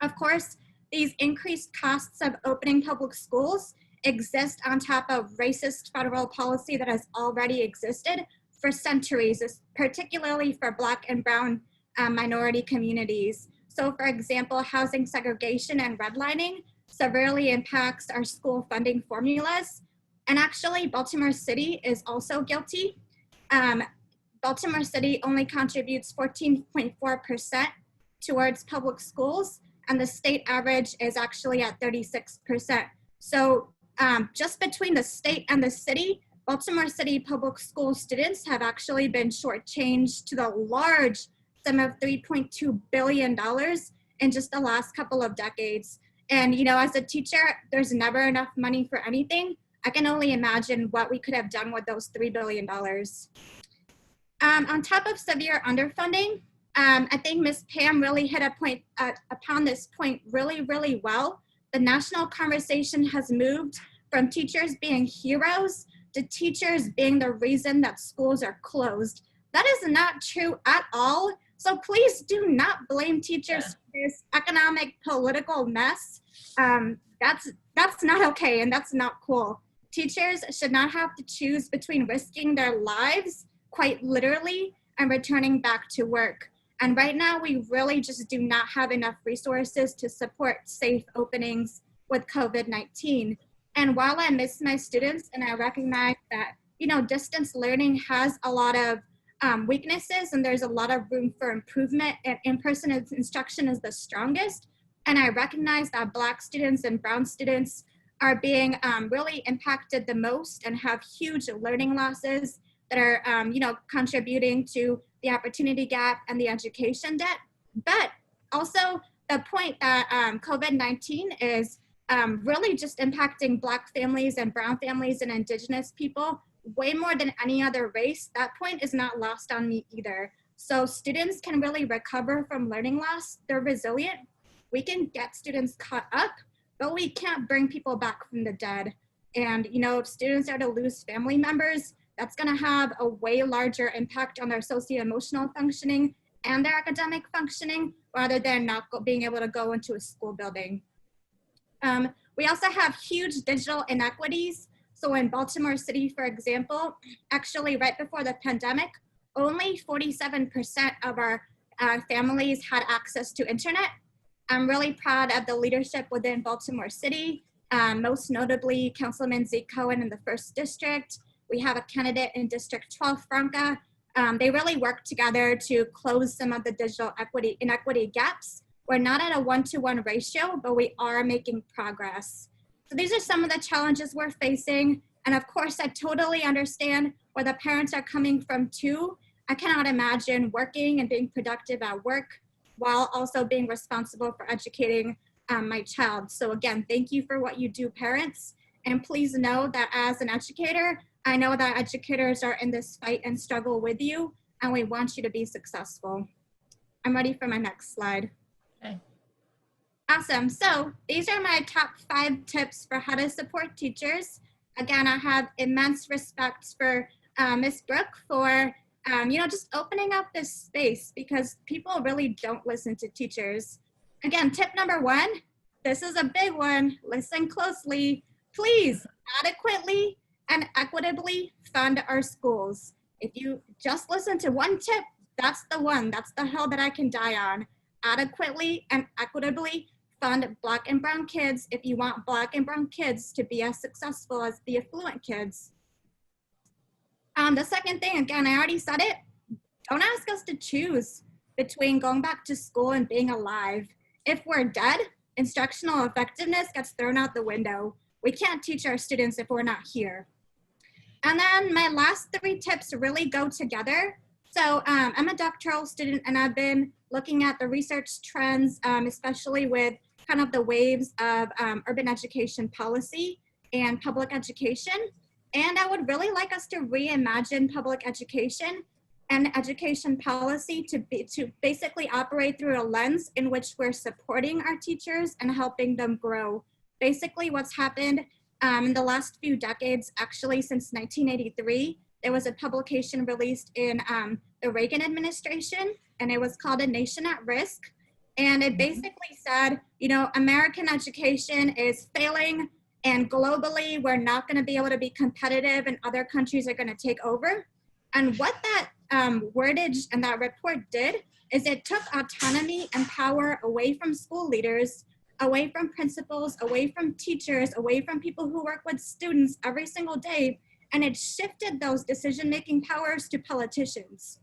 Of course, these increased costs of opening public schools exist on top of racist federal policy that has already existed for centuries, particularly for Black and Brown minority communities. So for example, housing segregation and redlining severely impacts our school funding formulas. And actually, Baltimore City is also guilty. Baltimore City only contributes 14.4% towards public schools, and the state average is actually at 36%. So just between the state and the city, Baltimore City public school students have actually been shortchanged to the large sum of $3.2 billion in just the last couple of decades. And you know, as a teacher, there's never enough money for anything. I can only imagine what we could have done with those $3 billion. On top of severe underfunding, I think Ms. Pam really hit upon this point really well. The national conversation has moved from teachers being heroes to teachers being the reason that schools are closed. That is not true at all. So please do not blame teachers for this economic political mess. That's not okay, and that's not cool. Teachers should not have to choose between risking their lives, quite literally, and returning back to work. And right now, we really just do not have enough resources to support safe openings with COVID-19. And while I miss my students and I recognize that, you know, distance learning has a lot of weaknesses and there's a lot of room for improvement, and in-person instruction is the strongest. And I recognize that Black students and Brown students are being really impacted the most and have huge learning losses that are, you know, contributing to the opportunity gap and the education debt. But also the point that COVID-19 is really just impacting Black families and Brown families and Indigenous people way more than any other race. That point is not lost on me either. So students can really recover from learning loss. They're resilient. We can get students caught up, but we can't bring people back from the dead. And you know, if students are to lose family members, that's gonna have a way larger impact on their socio-emotional functioning and their academic functioning, rather than not being able to go into a school building. We also have huge digital inequities. So in Baltimore City, for example, actually right before the pandemic, only 47% of our families had access to internet. I'm really proud of the leadership within Baltimore City, most notably Councilman Zeke Cohen in the 1st District. We have a candidate in District 12, Franca. They really work together to close some of the digital inequity gaps. We're not at a 1-to-1 ratio, but we are making progress. So these are some of the challenges we're facing. And of course, I totally understand where the parents are coming from too. I cannot imagine working and being productive at work while also being responsible for educating my child. So again, thank you for what you do, parents. And please know that as an educator, I know that educators are in this fight and struggle with you, and we want you to be successful. I'm ready for my next slide. Okay. Awesome. So these are my top 5 tips for how to support teachers. Again, I have immense respect for Ms. Brooke for you know, just opening up this space, because people really don't listen to teachers. Again, tip number 1, this is a big one. Listen closely. Please adequately and equitably fund our schools. If you just listen to one tip, that's the one. That's the hill that I can die on. Adequately and equitably fund Black and Brown kids if you want Black and Brown kids to be as successful as the affluent kids. The second thing, again, I already said it, don't ask us to choose between going back to school and being alive. If we're dead, instructional effectiveness gets thrown out the window. We can't teach our students if we're not here. And then my last 3 tips really go together. So I'm a doctoral student, and I've been looking at the research trends, especially with kind of the waves of urban education policy and public education. And I would really like us to reimagine public education and education policy to basically operate through a lens in which we're supporting our teachers and helping them grow. Basically, what's happened in the last few decades, actually since 1983, there was a publication released in the Reagan administration, and it was called A Nation at Risk. And it basically said, you know, American education is failing, and globally, we're not going to be able to be competitive, and other countries are going to take over. And what that wordage and that report did is it took autonomy and power away from school leaders, away from principals, away from teachers, away from people who work with students every single day, and it shifted those decision-making powers to politicians.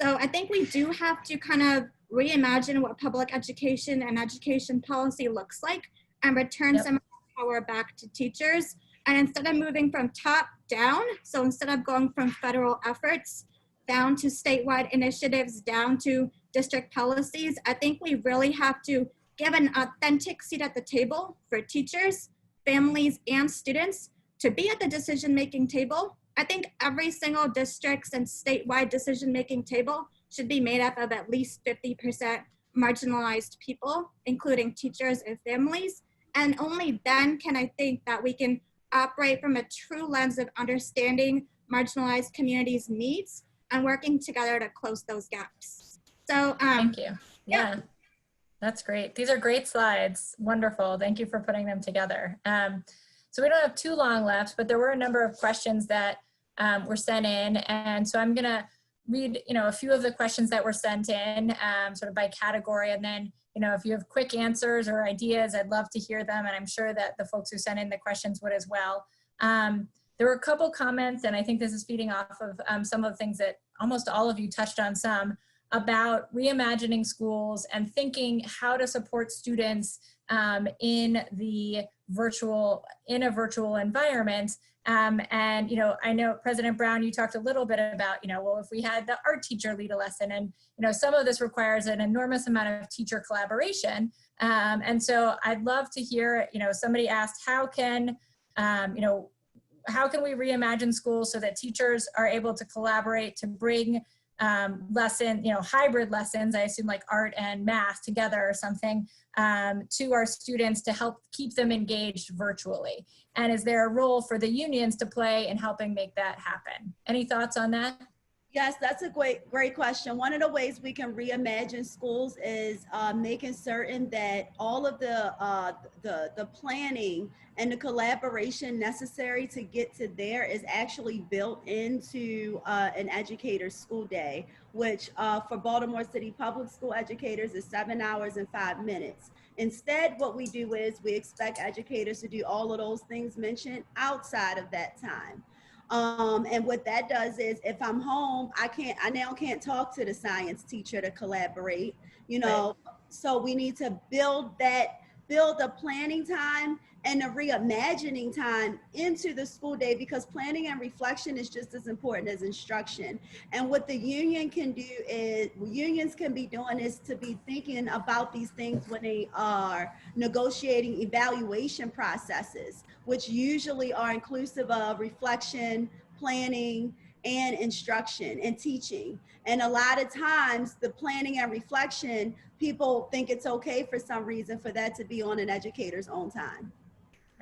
So I think we do have to kind of reimagine what public education and education policy looks like and return some of the power back to teachers. And instead of moving from top down, so instead of going from federal efforts down to statewide initiatives, down to district policies, I think we really have to give an authentic seat at the table for teachers, families, and students to be at the decision-making table. I think every single district's and statewide decision-making table should be made up of at least 50% marginalized people, including teachers and families. And only then can I think that we can operate from a true lens of understanding marginalized communities' needs and working together to close those gaps. So thank you. Yeah, that's great. These are great slides. Wonderful. Thank you for putting them together. So we don't have too long left, but there were a number of questions that were sent in. And so I'm gonna read, a few of the questions that were sent in sort of by category. And then, if you have quick answers or ideas, I'd love to hear them. And I'm sure that the folks who sent in the questions would as well. There were a couple comments, and I think this is feeding off of some of the things that almost all of you touched on some, about reimagining schools and thinking how to support students in a virtual environment. And, I know President Brown, you talked a little bit about, well, if we had the art teacher lead a lesson, and, some of this requires an enormous amount of teacher collaboration. And so I'd love to hear, somebody asked, how can we reimagine schools so that teachers are able to collaborate to bring hybrid lessons, I assume like art and math together or something, to our students to help keep them engaged virtually? And is there a role for the unions to play in helping make that happen? Any thoughts on that? Yes, that's a great question. One of the ways we can reimagine schools is making certain that all of the planning and the collaboration necessary to get to there is actually built into an educator's school day, which for Baltimore City public school educators is 7 hours and 5 minutes. Instead, what we do is we expect educators to do all of those things mentioned outside of that time. And what that does is if I'm home, I now can't talk to the science teacher to collaborate, Right. So we need to build the planning time and the reimagining time into the school day, because planning and reflection is just as important as instruction. And what the union can do is, unions can be doing is to be thinking about these things when they are negotiating evaluation processes, which usually are inclusive of reflection, planning, and instruction and teaching. And a lot of times the planning and reflection, people think it's okay for some reason for that to be on an educator's own time.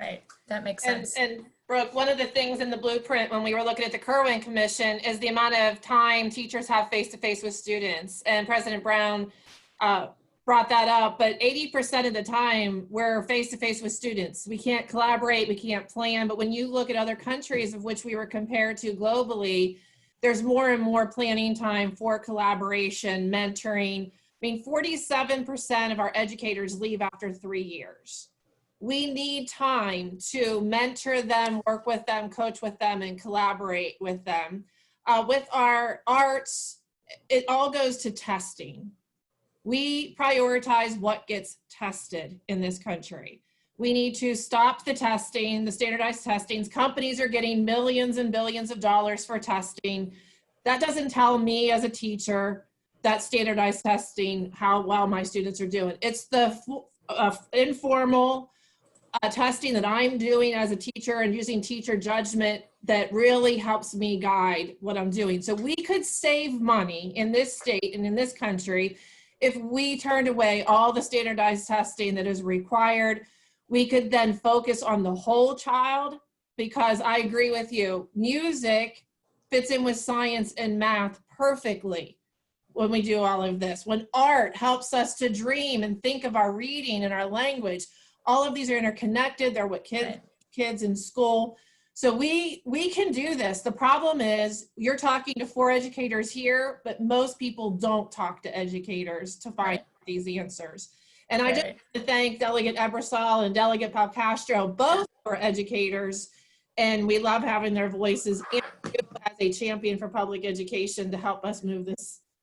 Right, that makes sense. And Brooke, one of the things in the blueprint when we were looking at the Kerwin Commission is the amount of time teachers have face-to-face with students. And President Brown brought that up, but 80% of the time we're face-to-face with students. We can't collaborate, we can't plan, but when you look at other countries of which we were compared to globally, there's more and more planning time for collaboration, mentoring. 47% of our educators leave after 3 years. We need time to mentor them, work with them, coach with them, and collaborate with them. With our arts it all goes to testing. We prioritize what gets tested in this country. We need to stop the testing, the standardized testings. Companies are getting millions and billions of dollars for testing. That doesn't tell me as a teacher that standardized testing how well my students are doing. It's the informal testing that I'm doing as a teacher and using teacher judgment that really helps me guide what I'm doing. So we could save money in this state and in this country if we turned away all the standardized testing that is required. We could then focus on the whole child, because I agree with you, music fits in with science and math perfectly when we do all of this. When art helps us to dream and think of our reading and our language, all of these are interconnected. They're what kids in school. So we can do this. The problem is you're talking to 4 educators here, but most people don't talk to educators to find these answers. And I just want to thank Delegate Ebersol and Delegate Palcastro, both are educators, and we love having their voices and as a champion for public education to help us move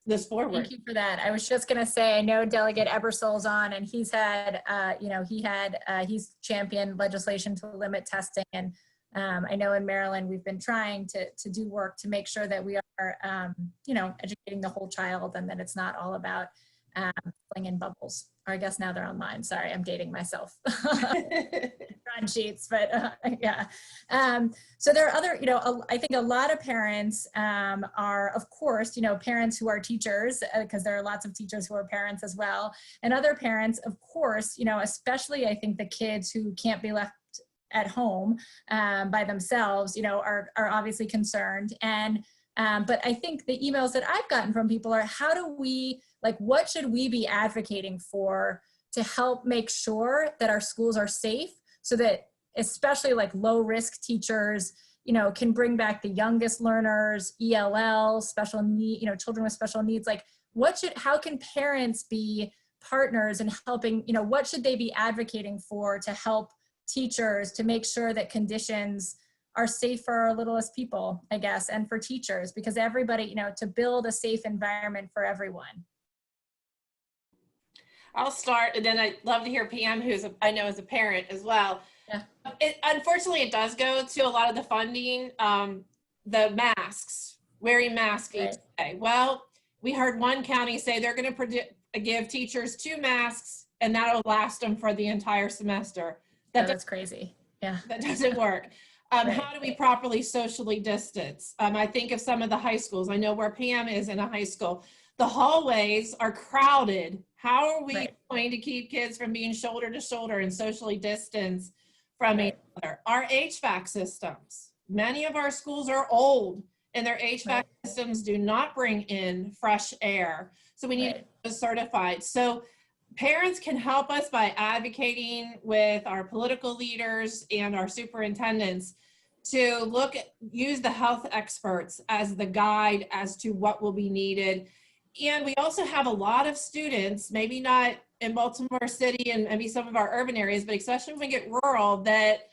this forward. Thank you for that. I was just going to say, I know Delegate Ebersol's on, and he's had, he's championed legislation to limit testing. And I know in Maryland, we've been trying to do work to make sure that we are, educating the whole child, and that it's not all about filling in bubbles. Or I guess now they're online. Sorry, I'm dating myself. On sheets, but yeah. So there are other, I think a lot of parents are, of course, parents who are teachers, because there are lots of teachers who are parents as well. And other parents, of course, especially I think the kids who can't be left at home by themselves, are obviously concerned. And but I think the emails that I've gotten from people are, how do we, what should we be advocating for to help make sure that our schools are safe, so that especially low risk teachers, can bring back the youngest learners, ELL, special need, children with special needs. How can parents be partners in helping, what should they be advocating for to help teachers to make sure that conditions are safe for our littlest people, I guess, and for teachers, because everybody, to build a safe environment for everyone. I'll start, and then I'd love to hear Pam, I know is a parent as well. Yeah. Unfortunately, it does go to a lot of the funding, the masks, wearing masks each day. Well, we heard one county say they're going to give teachers 2 masks, and that'll last them for the entire semester. That's crazy. Yeah. That doesn't work. How do we properly socially distance? I think of some of the high schools. I know where Pam is in a high school. The hallways are crowded. How are we going to keep kids from being shoulder to shoulder and socially distanced from each other? Our HVAC systems. Many of our schools are old, and their HVAC systems do not bring in fresh air. So we need to be certified. So parents can help us by advocating with our political leaders and our superintendents to use the health experts as the guide as to what will be needed. And we also have a lot of students, maybe not in Baltimore City and maybe some of our urban areas, but especially when we get rural, that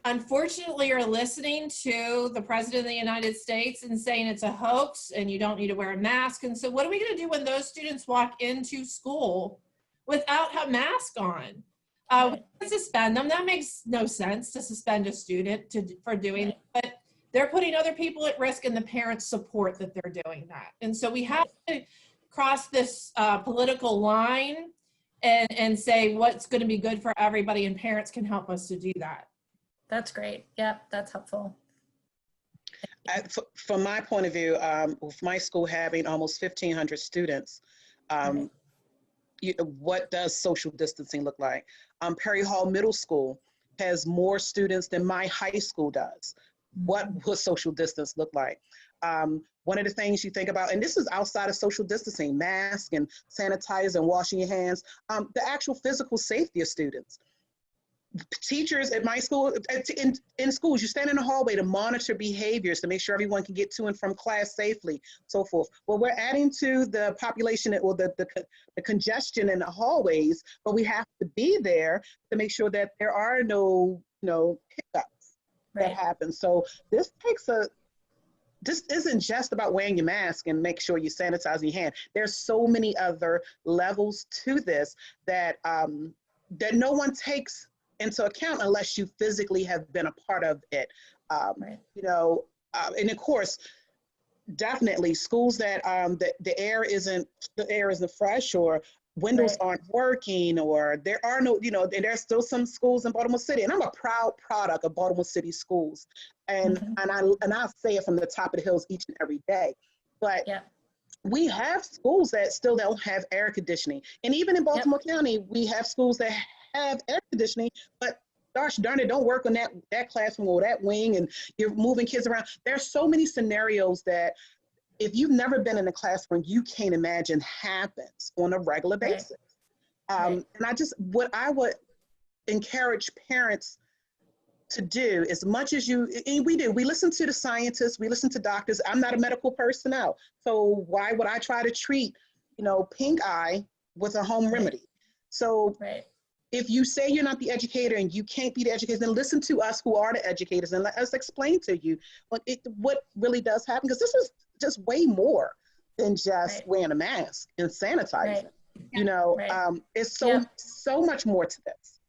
unfortunately are listening to the President of the United States and saying it's a hoax and you don't need to wear a mask. And so what are we going to do when those students walk into school without a mask on? We can suspend them. That makes no sense to suspend a student for doing it, but they're putting other people at risk, and the parents support that they're doing that. And so we have to cross this political line and say what's going to be good for everybody, and parents can help us to do that. That's great. Yep, that's helpful. From my point of view, with my school having almost 1,500 students, what does social distancing look like? Perry Hall Middle School has more students than my high school does. What would social distance look like? One of the things you think about, and this is outside of social distancing, mask and sanitize and washing your hands, the actual physical safety of students. Teachers at my school, in schools, you stand in the hallway to monitor behaviors to make sure everyone can get to and from class safely, so forth. Well, we're adding to the population or the congestion in the hallways, but we have to be there to make sure that there are no hiccups that happen. So this takes this isn't just about wearing your mask and make sure you sanitize your hand. There's so many other levels to this that that no one takes into account unless you physically have been a part of it. Right. You know, and of course, definitely schools that the air isn't fresh, or windows Right. aren't working, or there are no, you know, and there's still some schools in Baltimore City, and I'm a proud product of Baltimore City schools, and Mhm. I say it from the top of the hills each and every day. But Yeah. we have schools that still don't have air conditioning, and even in Baltimore County, we have schools that have air conditioning, but gosh darn it, don't work on that classroom or that wing, and you're moving kids around. There's so many scenarios that if you've never been in a classroom, you can't imagine happens on a regular Right. basis. Right. And what I would encourage parents to do, as much as we listen to the scientists, we listen to doctors. I'm not a medical personnel, so why would I try to treat, pink eye with a home remedy? So Right. if you say you're not the educator and you can't be the educator, then listen to us who are the educators and let us explain to you what really does happen. Because this is just way more than just Right. wearing a mask and sanitizing. Right. Right. It's Yep. so much more to this.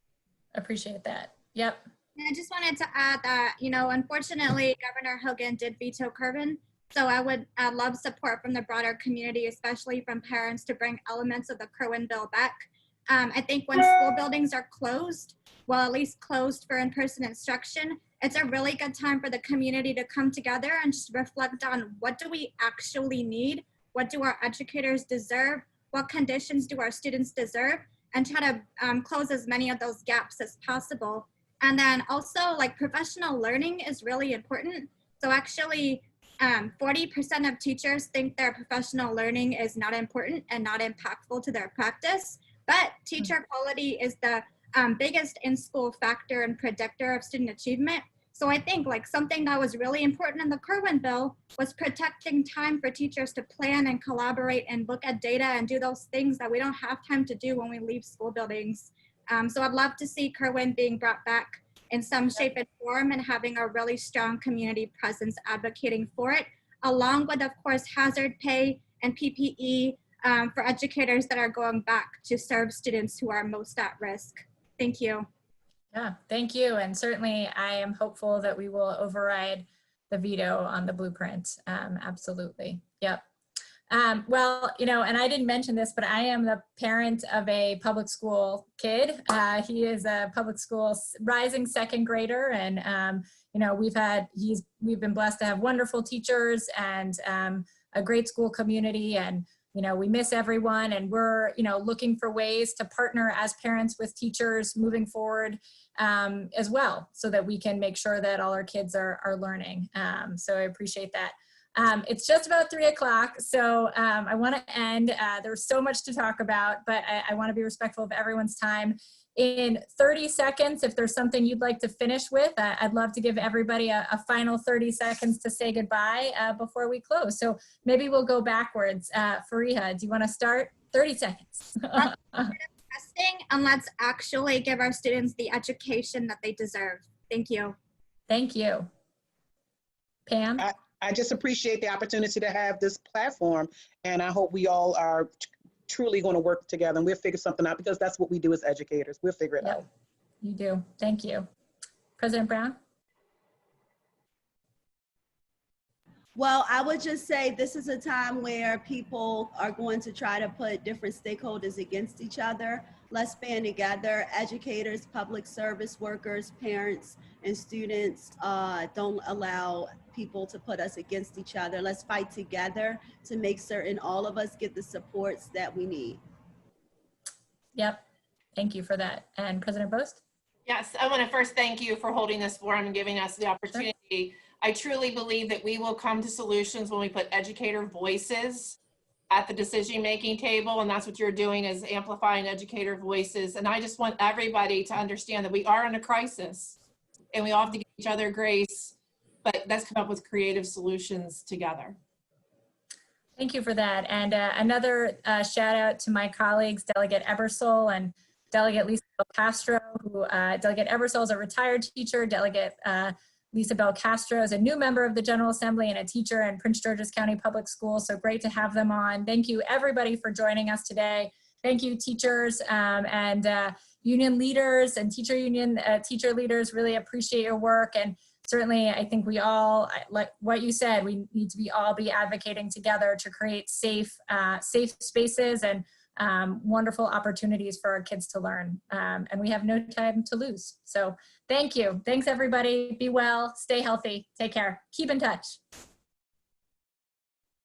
Appreciate that. Yep. And I just wanted to add that, unfortunately, Governor Hogan did veto Curvin. So I would love support from the broader community, especially from parents, to bring elements of the Kerwin bill back. I think when school buildings are closed, well, at least closed for in-person instruction, it's a really good time for the community to come together and just reflect on what do we actually need? What do our educators deserve? What conditions do our students deserve? And try to close as many of those gaps as possible. And then also, like, professional learning is really important. So actually, 40% of teachers think their professional learning is not important and not impactful to their practice. But teacher quality is the biggest in-school factor and predictor of student achievement. So I think like something that was really important in the Kerwin bill was protecting time for teachers to plan and collaborate and look at data and do those things that we don't have time to do when we leave school buildings. So I'd love to see Kerwin being brought back in some shape and form and having a really strong community presence advocating for it, along with, of course, hazard pay and PPE for educators that are going back to serve students who are most at risk. Thank you. Yeah, thank you. And certainly I am hopeful that we will override the veto on the blueprint. Absolutely. Yep. Well, and I didn't mention this, but I am the parent of a public school kid. He is a public school rising second grader. And, we've been blessed to have wonderful teachers and a great school community. And, we miss everyone, and we're, looking for ways to partner as parents with teachers moving forward as well, so that we can make sure that all our kids are learning. So I appreciate that. It's just about 3 o'clock, so I want to end. There's so much to talk about, but I want to be respectful of everyone's time. In 30 seconds, if there's something you'd like to finish with, I'd love to give everybody a final 30 seconds to say goodbye before we close. So maybe we'll go backwards. Fariha, do you want to start? 30 seconds. Testing, and let's actually give our students the education that they deserve. Thank you. Thank you. Pam? I just appreciate the opportunity to have this platform, and I hope we all are truly going to work together and we'll figure something out, because that's what we do as educators. We'll figure it out. You do. Thank you. President Brown? Well, I would just say this is a time where people are going to try to put different stakeholders against each other. Let's band together, educators, public service workers, parents, and students. Don't allow people to put us against each other. Let's fight together to make certain all of us get the supports that we need. Yep. Thank you for that. And President Bost? Yes, I want to first thank you for holding this forum and giving us the opportunity. Sure. I truly believe that we will come to solutions when we put educator voices at the decision-making table, and that's what you're doing, is amplifying educator voices. And I just want everybody to understand that we are in a crisis and we all have to give each other grace, but let's come up with creative solutions together. Thank you for that. And another shout out to my colleagues, Delegate Ebersole and Delegate Lisa Castro, who Delegate Ebersole is a retired teacher. Delegate Lisa Bell Castro is a new member of the General Assembly and a teacher in Prince George's County Public Schools. So great to have them on. Thank you everybody for joining us today. Thank you teachers and union leaders and teacher union teacher leaders. Really appreciate your work. And certainly I think we all, like what you said, we need to all be advocating together to create safe spaces and wonderful opportunities for our kids to learn. And we have no time to lose. So thank you. Thanks everybody. Be well, stay healthy, take care, keep in touch.